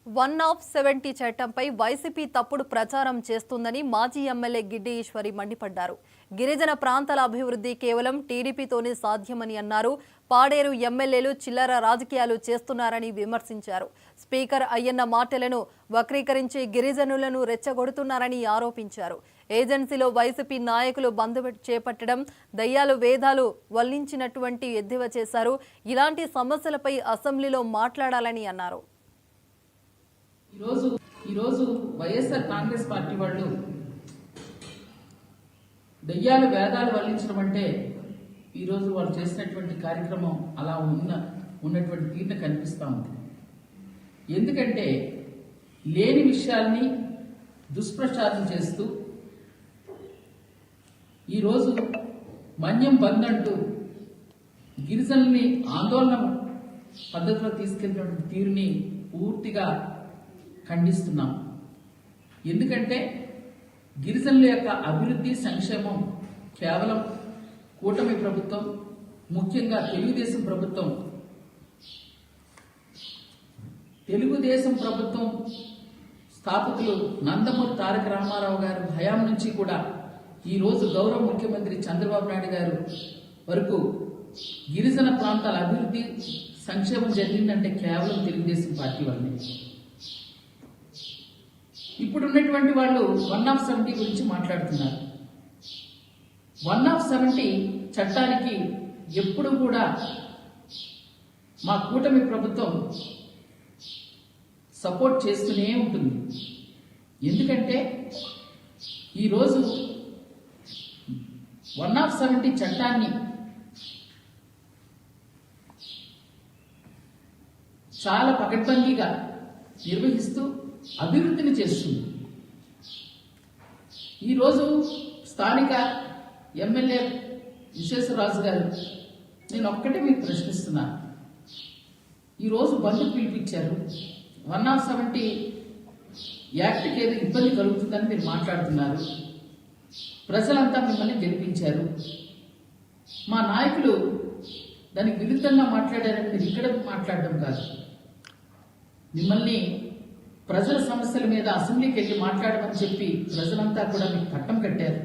170 చట్టంపై వైసీపీ తప్పుడు ప్రచారం చేస్తుందని మాజీ ఎమ్మెల్యే గిడ్డి ఈశ్వరి మండిపడ్డారు. గిరిజన ప్రాంతాల అభివృద్ధి కేవలం టీడీపీతోనే సాధ్యమని అన్నారు. పాడేరు ఎమ్మెల్యేలు చిల్లర రాజకీయాలు చేస్తున్నారని విమర్శించారు. స్పీకర్ అయ్యన్న మాటలను వక్రీకరించి గిరిజనులను రెచ్చగొడుతున్నారని ఆరోపించారు. ఏజెన్సీలో వైసీపీ నాయకులు బంద్ చేపట్టడం, దయ్యాలు వేదాలు వల్లించినటువంటి ఎద్దేవా చేశారు. ఇలాంటి సమస్యలపై అసెంబ్లీలో మాట్లాడాలని అన్నారు. ఈరోజు వైఎస్ఆర్ కాంగ్రెస్ పార్టీ వాళ్ళు దయ్యాలు వేదాలు వల్లించడం అంటే ఈరోజు వాళ్ళు చేసినటువంటి కార్యక్రమం అలా ఉన్నటువంటి తీరున కనిపిస్తూ ఉంది. ఎందుకంటే లేని విషయాల్ని దుష్ప్రచారం చేస్తూ ఈరోజు మన్యం బంద్ అంటూ గిరిజనుల్ని ఆందోళన పద్ధతిలో తీసుకెళ్ళినటువంటి తీరుని పూర్తిగా ఖండిస్తున్నాం. ఎందుకంటే గిరిజనుల యొక్క అభివృద్ధి సంక్షేమం కేవలం కూటమి ప్రభుత్వం, ముఖ్యంగా తెలుగుదేశం ప్రభుత్వం స్థాపకులు నందమూరి తారక రామారావు గారు హయాం నుంచి కూడా ఈరోజు గౌరవ ముఖ్యమంత్రి చంద్రబాబు నాయుడు గారు వరకు గిరిజన ప్రాంతాల అభివృద్ధి సంక్షేమం జరిగిందంటే కేవలం తెలుగుదేశం పార్టీ వల్లనే. ఇప్పుడు ఉన్నటువంటి వాళ్ళు 170 గురించి మాట్లాడుతున్నారు. 170 చట్టానికి ఎప్పుడు కూడా మా కూటమి ప్రభుత్వం సపోర్ట్ చేస్తూనే ఉంటుంది. ఎందుకంటే ఈరోజు 170 చట్టాన్ని చాలా పకడ్బందీగా నిర్వహిస్తూ అభివృద్ధిని చేస్తుంది. ఈరోజు స్థానిక ఎమ్మెల్యే విశ్వేశ్వరరాజు గారు, నేను ఒక్కటే మీకు ప్రశ్నిస్తున్నాను. ఈరోజు బంధు పిలిపించారు. 170 యాక్ట్కి ఏదో ఇబ్బంది కలుగుతుందని మీరు మాట్లాడుతున్నారు. ప్రజలంతా మిమ్మల్ని గెలిపించారు. మా నాయకులు దానికి విరుద్ధంగా మాట్లాడారని మీరు ఇక్కడ మాట్లాడడం కాదు. మిమ్మల్ని ప్రజల సమస్యల మీద అసెంబ్లీకి వెళ్ళి మాట్లాడమని చెప్పి ప్రజలంతా కూడా మీకు పట్టం కట్టారు.